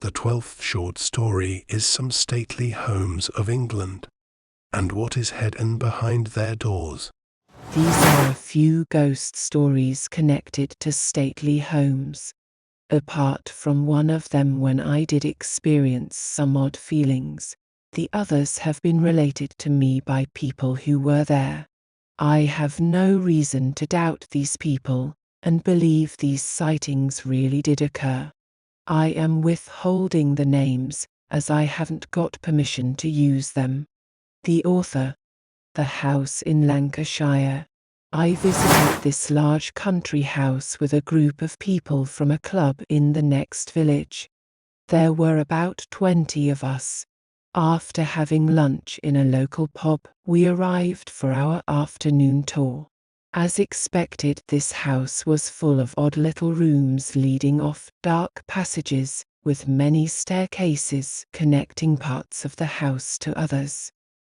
The 12th short story is Some Stately Homes of England, and what is hidden behind their doors. These are a few ghost stories connected to stately homes. Apart from one of them when I did experience some odd feelings, the others have been related to me by people who were there. I have no reason to doubt these people, and believe these sightings really did occur. I am withholding the names, as I haven't got permission to use them. The author. The house in Lancashire. I visited this large country house with a group of people from a club in the next village. There were about 20 of us. After having lunch in a local pub, we arrived for our afternoon tour. As expected, this house was full of odd little rooms leading off dark passages, with many staircases connecting parts of the house to others.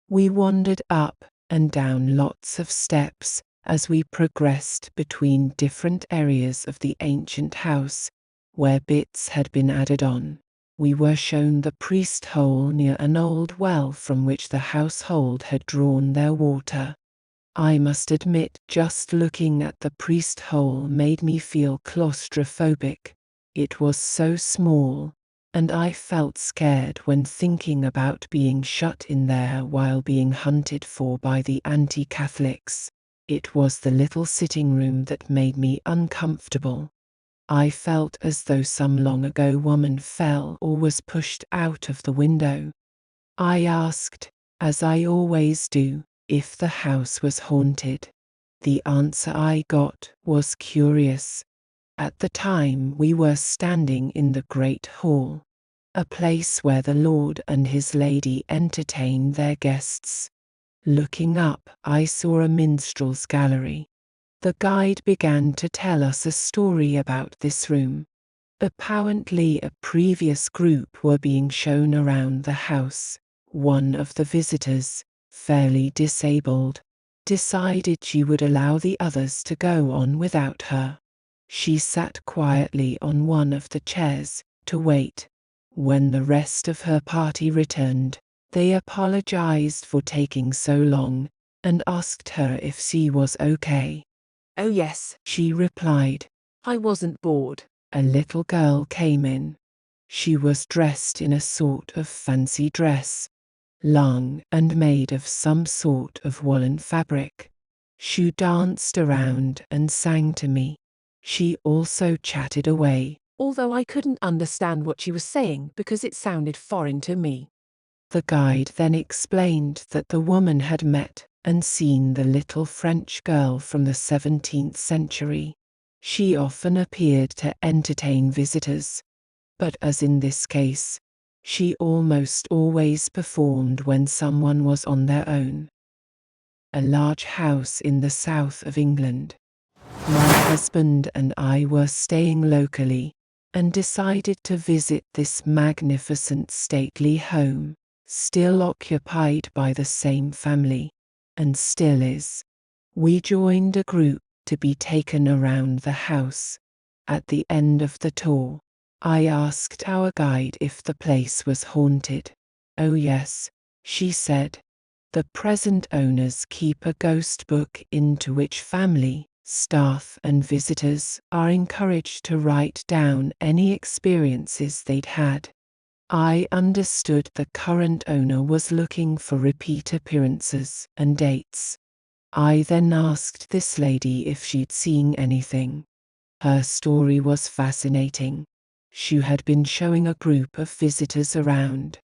We wandered up and down lots of steps as we progressed between different areas of the ancient house, where bits had been added on. We were shown the priest hole near an old well from which the household had drawn their water. I must admit, just looking at the priest hole made me feel claustrophobic. It was so small, and I felt scared when thinking about being shut in there while being hunted for by the anti-Catholics. It was the little sitting room that made me uncomfortable. I felt as though some long ago woman fell or was pushed out of the window. I asked, as I always do, if the house was haunted. The answer I got was curious. At the time we were standing in the Great Hall, a place where the Lord and his lady entertained their guests. Looking up, I saw a minstrel's gallery. The guide began to tell us a story about this room. Apparently a previous group were being shown around the house. One of the visitors, fairly disabled, decided she would allow the others to go on without her. She sat quietly on one of the chairs to wait. When the rest of her party returned, they apologized for taking so long and asked her if she was okay. "Oh yes," she replied. "I wasn't bored." A little girl came in. She was dressed in a sort of fancy dress, long and made of some sort of woolen fabric. She danced around and sang to me. She also chatted away, although I couldn't understand what she was saying because it sounded foreign to me. The guide then explained that the woman had met and seen the little French girl from the 17th century. She often appeared to entertain visitors, but as in this case, she almost always performed when someone was on their own. A large house in the south of England. My husband and I were staying locally and decided to visit this magnificent stately home, still occupied by the same family, and still is. We joined a group to be taken around the house. At the end of the tour, I asked our guide if the place was haunted. "Oh yes," she said. "The present owners keep a ghost book into which family, staff and visitors are encouraged to write down any experiences they'd had." I understood the current owner was looking for repeat appearances and dates. I then asked this lady if she'd seen anything. Her story was fascinating. She had been showing a group of visitors around.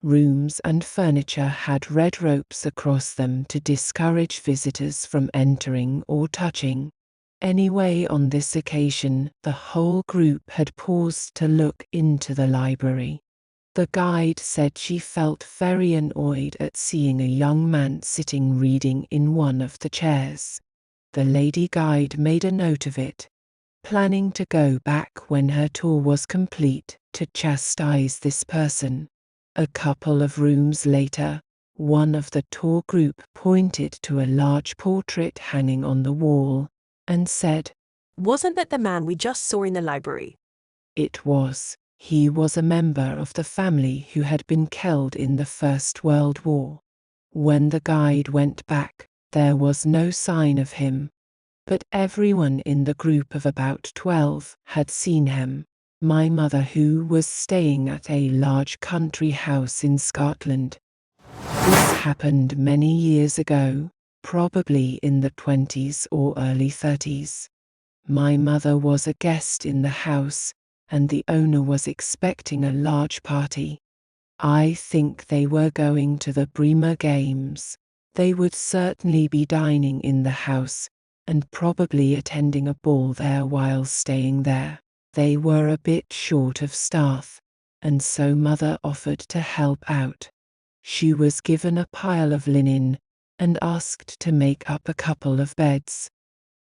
Rooms and furniture had red ropes across them to discourage visitors from entering or touching. Anyway, on this occasion, the whole group had paused to look into the library. The guide said she felt very annoyed at seeing a young man sitting reading in one of the chairs. The lady guide made a note of it, planning to go back when her tour was complete to chastise this person. A couple of rooms later, one of the tour group pointed to a large portrait hanging on the wall and said, "Wasn't that the man we just saw in the library?" It was. He was a member of the family who had been killed in the First World War. When the guide went back, there was no sign of him, but everyone in the group of about 12 had seen him. My mother, who was staying at a large country house in Scotland. This happened many years ago, probably in the 20s or early 30s. My mother was a guest in the house, and the owner was expecting a large party. I think they were going to the Bremer Games. They would certainly be dining in the house, and probably attending a ball there while staying there. They were a bit short of staff, and so Mother offered to help out. She was given a pile of linen and asked to make up a couple of beds.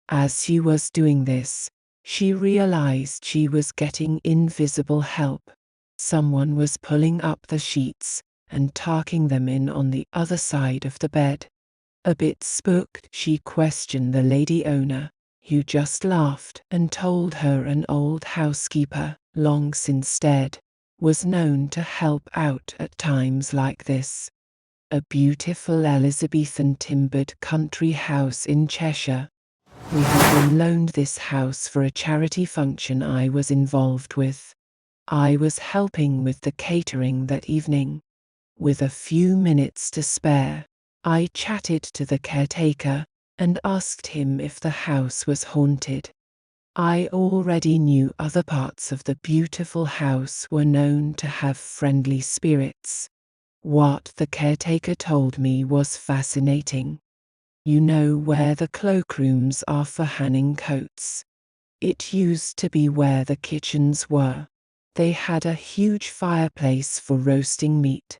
As she was doing this, she realized she was getting invisible help. Someone was pulling up the sheets and tucking them in on the other side of the bed. A bit spooked, she questioned the lady owner, who just laughed and told her an old housekeeper, long since dead, was known to help out at times like this. A beautiful Elizabethan timbered country house in Cheshire. We had been loaned this house for a charity function I was involved with. I was helping with the catering that evening. With a few minutes to spare, I chatted to the caretaker and asked him if the house was haunted. I already knew other parts of the beautiful house were known to have friendly spirits. What the caretaker told me was fascinating. You know where the cloakrooms are for hanging coats? It used to be where the kitchens were. They had a huge fireplace for roasting meat.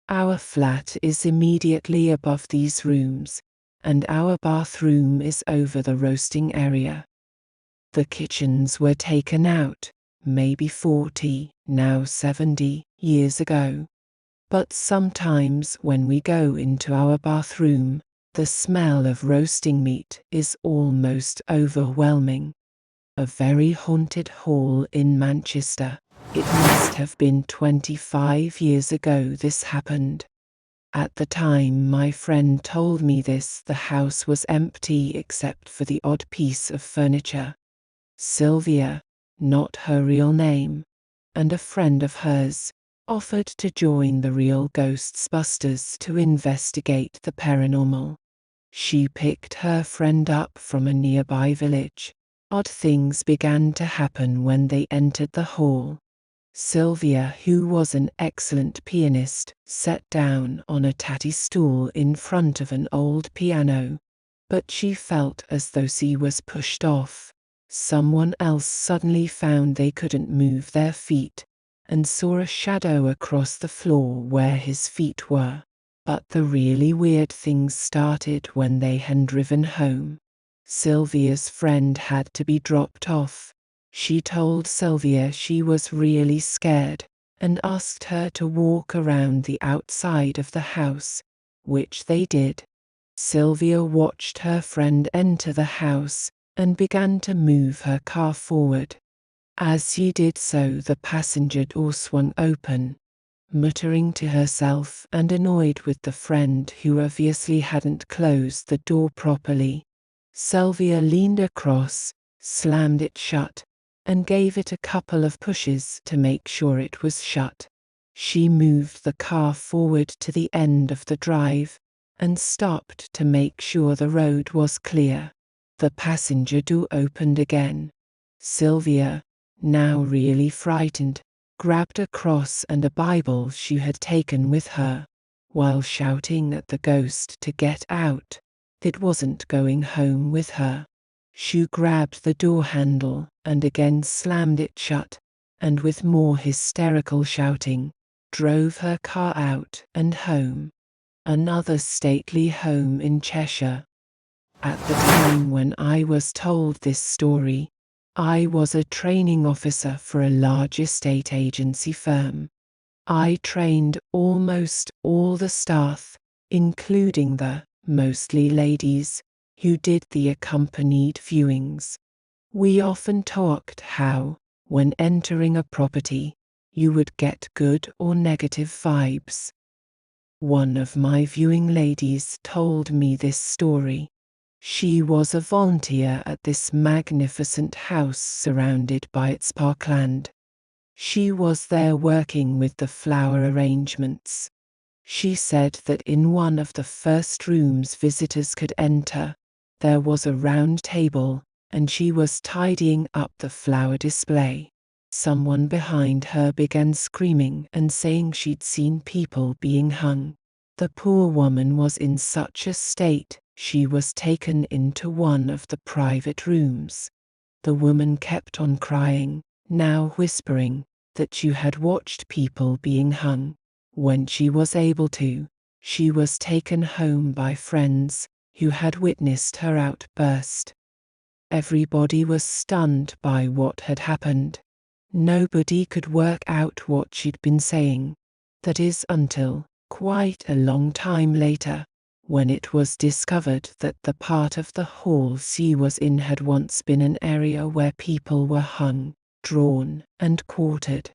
Our flat is immediately above these rooms, and our bathroom is over the roasting area. The kitchens were taken out, maybe 40, now 70 years ago. But sometimes when we go into our bathroom, the smell of roasting meat is almost overwhelming. A very haunted hall in Manchester. It must have been 25 years ago this happened. At the time my friend told me this, the house was empty except for the odd piece of furniture. Sylvia, not her real name, and a friend of hers, offered to join the Real Ghostbusters to investigate the paranormal. She picked her friend up from a nearby village. Odd things began to happen when they entered the hall. Sylvia, who was an excellent pianist, sat down on a tatty stool in front of an old piano, but she felt as though she was pushed off. Someone else suddenly found they couldn't move their feet and saw a shadow across the floor where his feet were. But the really weird things started when they had driven home. Sylvia's friend had to be dropped off. She told Sylvia she was really scared and asked her to walk around the outside of the house, which they did. Sylvia watched her friend enter the house and began to move her car forward. As she did so, the passenger door swung open. Muttering to herself and annoyed with the friend who obviously hadn't closed the door properly, Sylvia leaned across, slammed it shut, and gave it a couple of pushes to make sure it was shut. She moved the car forward to the end of the drive and stopped to make sure the road was clear. The passenger door opened again. Sylvia, now really frightened, grabbed a cross and a Bible she had taken with her, while shouting at the ghost to get out. It wasn't going home with her. She grabbed the door handle and again slammed it shut, and with more hysterical shouting, drove her car out and home. Another stately home in Cheshire. At the time when I was told this story, I was a training officer for a large estate agency firm. I trained almost all the staff, including the, mostly ladies, who did the accompanied viewings. We often talked how, when entering a property, you would get good or negative vibes. One of my viewing ladies told me this story. She was a volunteer at this magnificent house surrounded by its parkland. She was there working with the flower arrangements. She said that in one of the first rooms visitors could enter, there was a round table, and she was tidying up the flower display. Someone behind her began screaming and saying she'd seen people being hung. The poor woman was in such a state, she was taken into one of the private rooms. The woman kept on crying, now whispering that you had watched people being hung. When she was able to, she was taken home by friends who had witnessed her outburst. Everybody was stunned by what had happened. Nobody could work out what she'd been saying. That is until, quite a long time later, when it was discovered that the part of the hall she was in had once been an area where people were hung, drawn, and quartered.